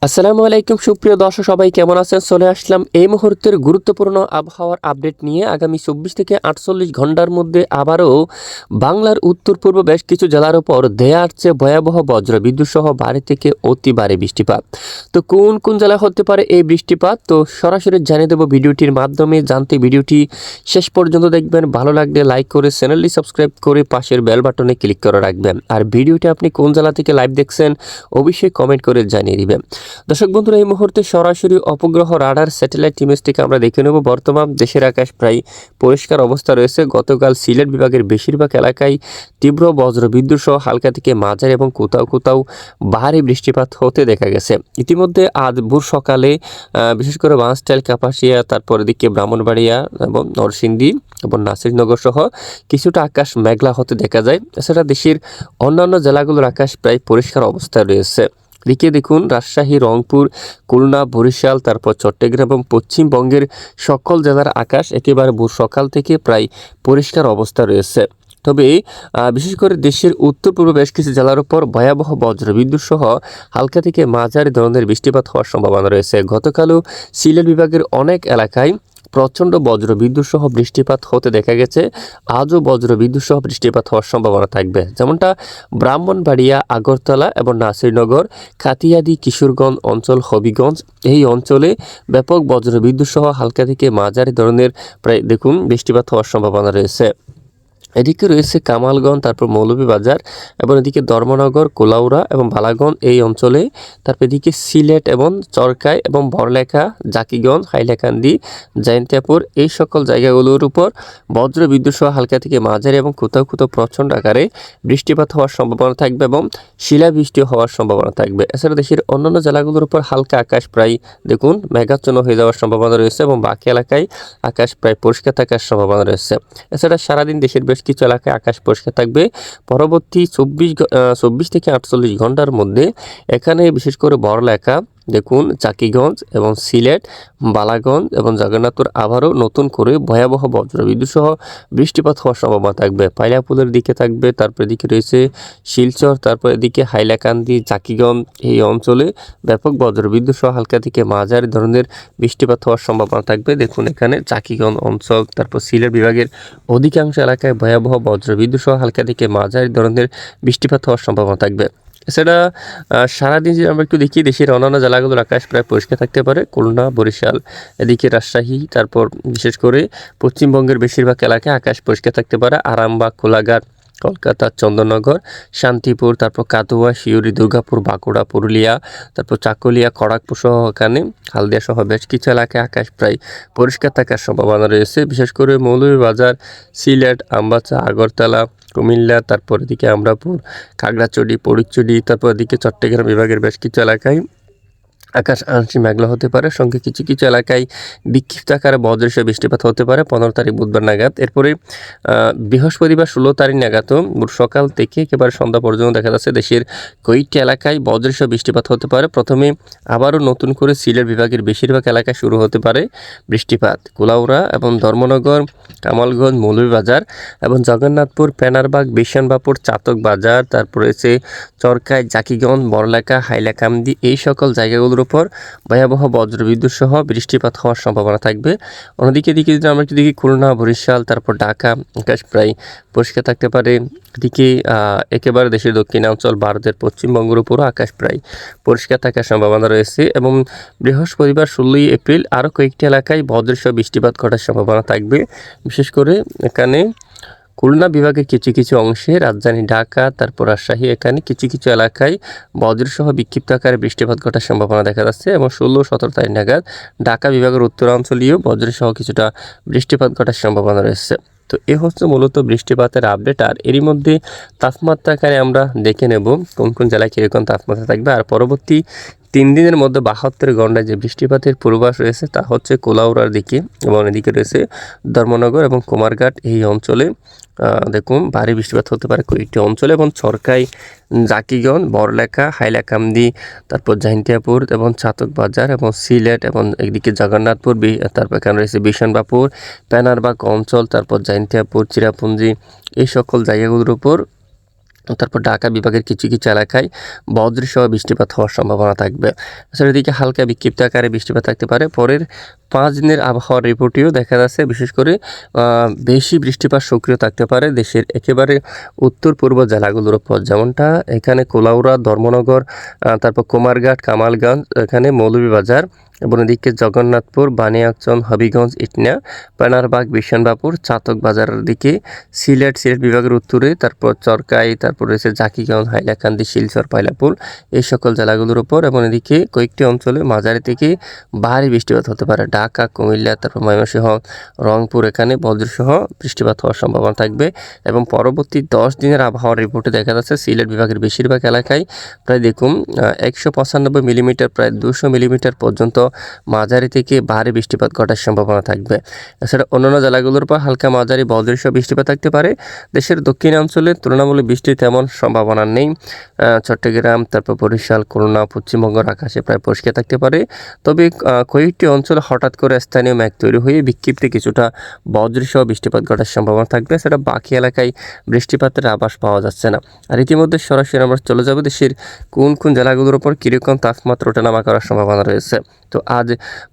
আসসালামু আলাইকুম সুপ্রিয় দর্শক সবাই কেমন আছেন? চলে আসলাম এই মুহূর্তের গুরুত্বপূর্ণ আবহাওয়ার আপডেট নিয়ে। আগামী 24 থেকে 48 ঘন্টার মধ্যে আবারও বাংলার উত্তর পূর্ব বেশ কিছু জেলার উপর ধেয়ে আসছে ভয়াবহ বজ্রবিদ্যুৎ সহ ভারী থেকে অতি ভারী বৃষ্টিপাত। তো কোন কোন জেলায় হতে পারে এই বৃষ্টিপাত, তো সরাসরি জানিয়ে দেবো ভিডিওটির মাধ্যমে। জানতে ভিডিওটি শেষ পর্যন্ত দেখবেন, ভালো লাগলে লাইক করে চ্যানেলটি সাবস্ক্রাইব করে পাশের বেল বাটনে ক্লিক করে রাখবেন। আর ভিডিওটি আপনি কোন জেলা থেকে লাইভ দেখছেন অবশ্যই কমেন্ট করে জানিয়ে দিবেন। দর্শক বন্ধুরা, এই মুহূর্তে সরাসরি উপগ্রহ রাডার স্যাটেলাইট ইমেজটিকে আমরা দেখে নেব। বর্তমান দেশের আকাশ প্রায় পরিষ্কার অবস্থা রয়েছে। গতকাল সিলেট বিভাগের বেশিরভাগ এলাকায় তীব্র বজ্রবিদ্যুৎ সহ হালকা থেকে মাঝারি এবং কোথাও কোথাও ভারী বৃষ্টিপাত হতে দেখা গেছে। ইতিমধ্যে আজ ভোর সকালে বিশেষ করে বাঁশটাইল, কাপাসিয়া, তারপর এদিকে ব্রাহ্মণবাড়িয়া এবং নরসিংদী এবং নাসিরনগর সহ কিছুটা আকাশ মেঘলা হতে দেখা যায়। এছাড়া দেশের অন্যান্য জেলাগুলোর আকাশ প্রায় পরিষ্কার অবস্থায় রয়েছে। এদিকে দেখুন, রাজশাহী, রংপুর, খুলনা, বরিশাল, তারপর চট্টগ্রাম এবং পশ্চিমবঙ্গের সকল জেলার আকাশ একেবারে ভোর সকাল থেকে প্রায় পরিষ্কার অবস্থা রয়েছে। তবে বিশেষ করে দেশের উত্তর পূর্ব বেশ কিছু জেলার উপর ভয়াবহ বজ্রবিদ্যুৎ সহ হালকা থেকে মাঝারি ধরনের বৃষ্টিপাত হওয়ার সম্ভাবনা রয়েছে। গতকালও সিলেট বিভাগের অনেক এলাকায় প্রচণ্ড বজ্রবিদ্যুৎ সহ বৃষ্টিপাত হতে দেখা গেছে। আজও বজ্রবিদ্যুৎ সহ বৃষ্টিপাত হওয়ার সম্ভাবনা থাকবে, যেমনটা ব্রাহ্মণবাড়িয়া, আগরতলা এবং নাসিরনগর, কাতিয়াদি, কিশোরগঞ্জ অঞ্চল, হবিগঞ্জ এই অঞ্চলে ব্যাপক বজ্রবিদ্যুৎ সহ হালকা থেকে মাঝারি ধরনের প্রায় দেখুন বৃষ্টিপাত হওয়ার সম্ভাবনা রয়েছে। এদিকে রয়েছে কামালগঞ্জ, তারপর মৌলভীবাজার এবং এদিকে ধর্মনগর, কোলাউড়া এবং বালাগঞ্জ এই অঞ্চলে। তারপর এদিকে সিলেট এবং চরকায় এবং বড়লেখা, জাকিগঞ্জ, হাইলাকান্দি, জয়ন্তিয়াপুর এই সকল জায়গাগুলোর উপর বজ্রবিদ্যুৎ সহ হালকা থেকে মাঝারি এবং কোথাও কোথাও প্রচণ্ড আকারে বৃষ্টিপাত হওয়ার সম্ভাবনা থাকবে এবং শিলাবৃষ্টি হওয়ার সম্ভাবনা থাকবে। এছাড়া দেশের অন্যান্য জেলাগুলোর উপর হালকা আকাশ প্রায় দেখুন মেঘাচ্ছন্ন হয়ে যাওয়ার সম্ভাবনা রয়েছে এবং বাকি এলাকায় আকাশ প্রায় পরিষ্কার থাকার সম্ভাবনা রয়েছে। এছাড়া সারাদিন দেশের বেশ কিছু এলাকায় আকাশ পরিষ্কার থাকবে। পরবর্তী 24 থেকে 48 ঘন্টার মধ্যে এখানে বিশেষ করে বড়লেখা, দেখুন চাকিগঞ্জ এবং সিলেট, বালাগঞ্জ এবং জগন্নাথপুর আবারও নতুন করে ভয়াবহ বজ্রবিদ্যুৎ সহ বৃষ্টিপাত হওয়ার সম্ভাবনা থাকবে। পাইলাপুলের দিকে থাকবে, তারপর এদিকে রয়েছে শিলচর, তারপর এদিকে হাইলাকান্দি, চাকিগঞ্জ এই অঞ্চলে ব্যাপক বজ্রবিদ্যুৎ সহ হালকা থেকে মাঝারি ধরনের বৃষ্টিপাত হওয়ার সম্ভাবনা থাকবে। দেখুন এখানে চাকিগঞ্জ অঞ্চল, তারপর সিলেট বিভাগের অধিকাংশ এলাকায় ভয়াবহ বজ্রবিদ্যুৎ সহ হালকা থেকে মাঝারি ধরনের বৃষ্টিপাত হওয়ার সম্ভাবনা থাকবে। এছাড়া সারাদিন যদি আমরা একটু দেখি, দেশের অন্যান্য জেলাগুলোর আকাশ প্রায় পরিষ্কার থাকতে পারে। খুলনা, বরিশাল, এদিকে রাজশাহী, তারপর বিশেষ করে পশ্চিমবঙ্গের বেশিরভাগ এলাকায় আকাশ পরিষ্কার থাকতে পারে। আরামবাগ, কোলাঘাট, কলকাতা, চন্দননগর, শান্তিপুর, তারপর কাতুয়া, শিউরি, দুর্গাপুর, বাঁকুড়া, পুরুলিয়া, তারপর চাকুলিয়া, খড়গপুর সহ এখানে হালদিয়া সহ বেশ কিছু এলাকায় আকাশ প্রায় পরিষ্কার থাকার সম্ভাবনা রয়েছে। বিশেষ করে মৌলভীবাজার, সিলেট, আমবাসা, আগরতলা, কুমিল্লা, তারপর এদিকে আমরাপুর, খাগড়াছড়ি, ফটিকছড়ি, তারপর এদিকে চট্টগ্রাম বিভাগের বেশ কিছু এলাকায় আকাশ আংশিক মেঘলা হতে পারে। সঙ্গে কিছু কিছু এলাকায় বিক্ষিপ্ত আকারে বজ্রসহ বৃষ্টিপাত হতে পারে 15 তারিখ বুধবার নাগাদ। এরপরে বৃহস্পতিবার 16 তারিখ নাগাদও সকাল থেকে একেবারে সন্ধ্যা পর্যন্ত দেখা যাচ্ছে দেশের কয়েকটি এলাকায় বজ্রসহ বৃষ্টিপাত হতে পারে। প্রথমে আবারও নতুন করে সিলেট বিভাগের বেশিরভাগ এলাকায় শুরু হতে পারে বৃষ্টিপাত। কুলাউড়া এবং ধর্মনগর, কামালগঞ্জ, মৌলভীবাজার এবং জগন্নাথপুর, পেনারবাগ, বিশানবাপুর, চাতক বাজার, তারপর রয়েছে চরকায়, জাকিগঞ্জ, বড়লেখা, হাইলাকান্দি এই সকল জায়গাগুলোর উপর ভয়াবহ বজ্রবিদ্যুৎ সহ বৃষ্টিপাত হওয়ার সম্ভাবনা থাকবে। অন্যদিকে এদিকে যদি আমরা একটু দেখি, খুলনা, বরিশাল, তারপর ঢাকা আকাশ প্রায় পরিষ্কার থাকতে পারে। এদিকে একেবারে দেশের দক্ষিণাঞ্চল ভারতের পশ্চিমবঙ্গের উপরও আকাশ প্রায় পরিষ্কার থাকার সম্ভাবনা রয়েছে এবং বৃহস্পতিবার 16 এপ্রিল আরও কয়েকটি এলাকায় বজ্রসহ বৃষ্টিপাত ঘটার সম্ভাবনা থাকবে। বিশেষ করে এখানে খুলনা বিভাগের কিছু কিছু অংশে, রাজধানী ঢাকা, তারপর রাজশাহী এখানে কিছু কিছু এলাকায় বজ্রসহ বিক্ষিপ্ত আকারে বৃষ্টিপাত ঘটার সম্ভাবনা দেখা যাচ্ছে এবং 16-17 তারিখ নাগাদ ঢাকা বিভাগের উত্তরাঞ্চলীয় বজ্রসহ কিছুটা বৃষ্টিপাত ঘটার সম্ভাবনা রয়েছে। তো এ হচ্ছে মূলত বৃষ্টিপাতের আপডেট। আর এরই মধ্যে তাপমাত্রা আকারে আমরা দেখে নেব কোন কোন জেলায় কীরকম তাপমাত্রা থাকবে। আর পরবর্তী 3 দিনের মধ্যে 72 ঘন্টায় যে বৃষ্টিপাতের পূর্বাভাস রয়েছে তা হচ্ছে কোলাউড়ার দিকে এবং এদিকে রয়েছে ধর্মনগর এবং কুমারঘাট এই অঞ্চলে দেখুন ভারী বৃষ্টিপাত হতে পারে কয়েকটি অঞ্চলে এবং চরকায়, জাকিগঞ্জ, বড়লেখা, হাইলাকান্দি, তারপর জয়ন্তিয়াপুর এবং চাতক বাজার এবং সিলেট এবং এদিকে জগন্নাথপুর, তারপর এখানে রয়েছে বিশানবাপুর, পেনারবাগ অঞ্চল, তারপর জয়ন্তিয়াপুর, চিরাপুঞ্জি এই সকল জায়গাগুলোর উপর তারপর ঢাকা বিভাগের কিছু কিছু এলাকায় বজ্রসহ বৃষ্টিপাত হওয়ার সম্ভাবনা থাকবে। এছাড়া এদিকে হালকা বিক্ষিপ্ত আকারে বৃষ্টিপাত থাকতে পারে। পরের 5 দিনের আবহাওয়ার রিপোর্টেও দেখা যাচ্ছে বিশেষ করে বেশি বৃষ্টিপাত সক্রিয় থাকতে পারে দেশের একেবারে উত্তর পূর্ব জেলাগুলোর উপর, যেমনটা এখানে কোলাউড়া, ধর্মনগর, তারপর কুমারঘাট, কামালগঞ্জ, এখানে মৌলভীবাজার এবং এদিকে জগন্নাথপুর, বানিয়াচং, হবিগঞ্জ, ইটনা, পানারবাগ, বিশনবাপুর, চাতক বাজারের দিকে, সিলেট বিভাগের উত্তরে, তারপর চরকাই, তারপর রয়েছে জাকিগঞ্জ, হাইলাকান্দি, শিলচর, পাইলাপুর, এই সকল জেলাগুলোর উপর এবং এদিকে কয়েকটি অঞ্চলে মাঝারি থেকে ভারী বৃষ্টিপাত হতে পারে। ঢাকা, কুমিল্লা, তারপর ময়মনসিংহ, রংপুর, এখানে বজ্রসহ বৃষ্টিপাত হওয়ার সম্ভাবনা থাকবে। এবং পরবর্তী 10 দিনের আবহাওয়ার রিপোর্টে দেখা যাচ্ছে সিলেট বিভাগের বেশিরভাগ এলাকায় প্রায় দেখুন 195 মিলিমিটার, প্রায় 200 মিলিমিটার পর্যন্ত মাঝারি থেকে ভারী বৃষ্টিপাত ঘটার সম্ভাবনা থাকবে। এছাড়া অন্যান্য জেলাগুলোর উপর হালকা মাঝারি বজ্রসহ বৃষ্টিপাত থাকতে পারে। দেশের দক্ষিণাঞ্চলে তুলনামূলক বৃষ্টির তেমন সম্ভাবনা নেই। চট্টগ্রাম, তারপর বরিশাল, খুলনা, পশ্চিমবঙ্গের আকাশে প্রায় পরিষ্কার থাকতে পারে। তবে কয়েকটি অঞ্চলে হঠাৎ করে স্থানীয় মেঘ তৈরি হয়ে বিক্ষিপ্ত কিছুটা বজ্রসহ বৃষ্টিপাত ঘটার সম্ভাবনা থাকবে। সেটা বাকি এলাকায় বৃষ্টিপাতের আভাস পাওয়া যাচ্ছে না। আর ইতিমধ্যে সরাসরি আমরা চলে যাব দেশের কোন কোন জেলাগুলোর উপর কীরকম তাপমাত্রা ওঠানামা করার সম্ভাবনা রয়েছে। তো আজ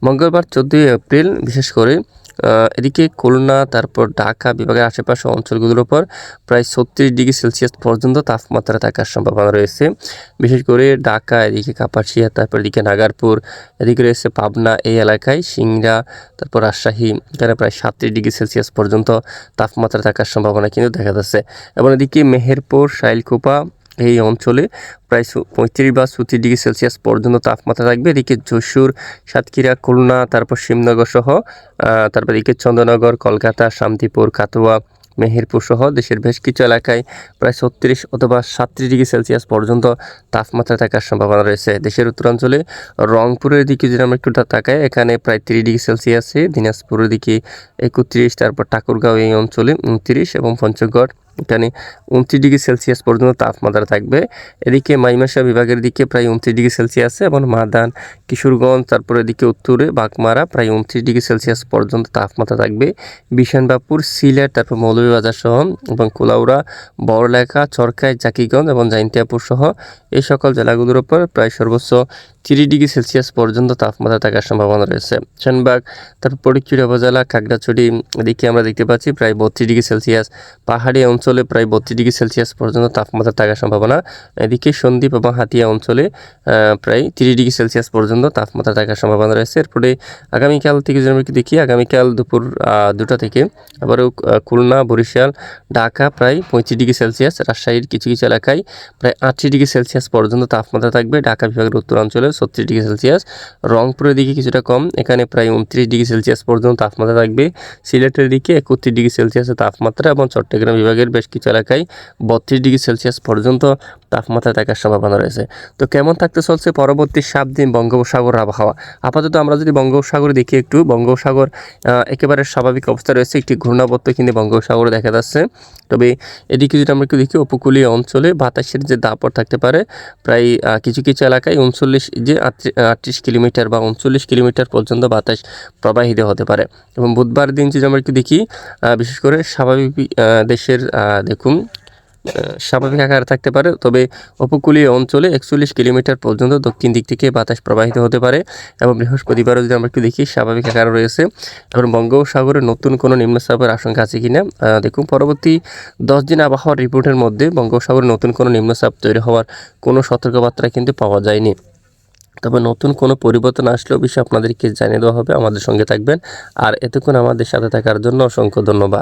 মঙ্গলবার 14 এপ্রিল বিশেষ করে এদিকে খুলনা, তারপর ঢাকা বিভাগের আশেপাশে অঞ্চলগুলোর উপর প্রায় 36 ডিগ্রি সেলসিয়াস পর্যন্ত তাপমাত্রা থাকার সম্ভাবনা রয়েছে। বিশেষ করে ঢাকা, এদিকে কাপাসিয়া, তারপর এদিকে নাগারপুর, এদিকে রয়েছে পাবনা, এই এলাকায় সিংড়া, তারপর রাজশাহী, এখানে প্রায় 37 ডিগ্রি সেলসিয়াস পর্যন্ত তাপমাত্রা থাকার সম্ভাবনা কিন্তু দেখা যাচ্ছে। এবং এদিকে মেহেরপুর, শাইলকুপা, এই অঞ্চলে প্রায় 35 বা 36 ডিগ্রি সেলসিয়াস পর্যন্ত তাপমাত্রা থাকবে। এদিকে যশোর, সাতক্ষীরা, খুলনা, তারপর শিবনগর সহ তারপর এদিকে চন্দ্রনগর, কলকাতা, শান্তিপুর, কাটোয়া, মেহেরপুর সহ দেশের বেশ কিছু এলাকায় প্রায় 36 অথবা 37 ডিগ্রি সেলসিয়াস পর্যন্ত তাপমাত্রা থাকার সম্ভাবনা রয়েছে। দেশের উত্তরাঞ্চলে রংপুরের দিকে যদি আমরা একটু তাকাই, এখানে প্রায় 30 ডিগ্রি সেলসিয়াসে, দিনাজপুরের দিকে 31, তারপর ঠাকুরগাঁও এই অঞ্চলে 29 এবং পঞ্চগড় এখানে 29 ডিগ্রি সেলসিয়াস পর্যন্ত তাপমাত্রা থাকবে। এদিকে ময়মনসিংহ বিভাগের দিকে প্রায় 29 ডিগ্রি সেলসিয়াস এবং মাদান, কিশোরগঞ্জ, তারপরে এদিকে উত্তরে বাগমারা প্রায় 29 ডিগ্রি সেলসিয়াস পর্যন্ত তাপমাত্রা থাকবে। বিশনবাপুর, সিলেট, তারপর মৌলভীবাজার সহ এবং কুলাউড়া, বড়লেখা, চরকাই, জাকিগঞ্জ এবং জাইন্তিয়াপুর সহ এই সকল জেলাগুলোর উপর প্রায় সর্বোচ্চ 30 ডিগ্রি সেলসিয়াস পর্যন্ত তাপমাত্রা থাকার সম্ভাবনা রয়েছে। সেনবাগ, তারপর ফটিকছড়ি উপজেলা, খাগড়াছড়ি, এদিকে আমরা দেখতে পাচ্ছি প্রায় 32 ডিগ্রি সেলসিয়াস। পাহাড়ি অঞ্চলে প্রায় 32 ডিগ্রি সেলসিয়াস পর্যন্ত তাপমাত্রা থাকার সম্ভাবনা। এদিকে সন্দ্বীপ এবং হাতিয়া অঞ্চলে প্রায় 30 ডিগ্রি সেলসিয়াস পর্যন্ত তাপমাত্রা থাকার সম্ভাবনা রয়েছে। এরপরে আগামীকাল থেকে যদি আমরা দেখি, আগামীকাল দুপুর 2টা থেকে আবারও খুলনা, বরিশাল, ঢাকা প্রায় 35 ডিগ্রি সেলসিয়াস, রাজশাহীর কিছু কিছু এলাকায় প্রায় 38 ডিগ্রি সেলসিয়াস পর্যন্ত তাপমাত্রা থাকবে। ঢাকা বিভাগের উত্তরাঞ্চলে 36 ডিগ্রি সেলসিয়াস, রংপুরের দিকে কিছুটা কম, এখানে প্রায় 29 ডিগ্রি সেলসিয়াস পর্যন্ত তাপমাত্রা থাকবে। সিলেটের দিকে 31 ডিগ্রি সেলসিয়াসের তাপমাত্রা এবং চট্টগ্রাম বিভাগের বেশ কিছু এলাকায় 32 ডিগ্রি সেলসিয়াস পর্যন্ত তাপমাত্রা থাকার সম্ভাবনা রয়েছে। তো কেমন থাকতে চলছে পরবর্তী 7 দিন বঙ্গোপসাগর আবহাওয়া? আপাতত আমরা যদি বঙ্গোপসাগরে দেখি, একটু বঙ্গোপসাগর একেবারে স্বাভাবিক অবস্থা রয়েছে, একটি ঘূর্ণাবর্ত কিন্তু বঙ্গোপসাগরে দেখা যাচ্ছে। তবে এদিকে যদি আমরা একটু দেখি, উপকূলীয় অঞ্চলে বাতাসের যে দাপট থাকতে পারে প্রায় কিছু কিছু এলাকায় 38 কিলোমিটার বা 39 কিলোমিটার পর্যন্ত বাতাস প্রবাহিত হতে পারে। এবং বুধবার দিন যদি আমরা একটু দেখি, বিশেষ করে স্বাভাবিক দেশের দেখুন স্বাভাবিক আকারে থাকতে পারে, তবে উপকূলীয় অঞ্চলে 41 কিলোমিটার পর্যন্ত দক্ষিণ দিক থেকে বাতাস প্রবাহিত হতে পারে। এবং বৃহস্পতিবারও যদি আমরা একটু দেখি, স্বাভাবিক আকারে রয়েছে। এবং বঙ্গোপসাগরে নতুন কোনো নিম্নচাপের আশঙ্কা আছে কিনা দেখুন, পরবর্তী 10 দিন আবহাওয়ার রিপোর্টের মধ্যে বঙ্গোপসাগরে নতুন কোনো নিম্নচাপ তৈরি হওয়ার কোনো সতর্কবার্তা কিন্তু পাওয়া যায়নি। তবে নতুন কোনো পরিবর্তন আসলেও বিষয়ে আপনাদেরকে জানিয়ে দেওয়া হবে। আমাদের সঙ্গে থাকবেন। আর এতক্ষণ আমাদের সাথে থাকার জন্য অসংখ্য ধন্যবাদ।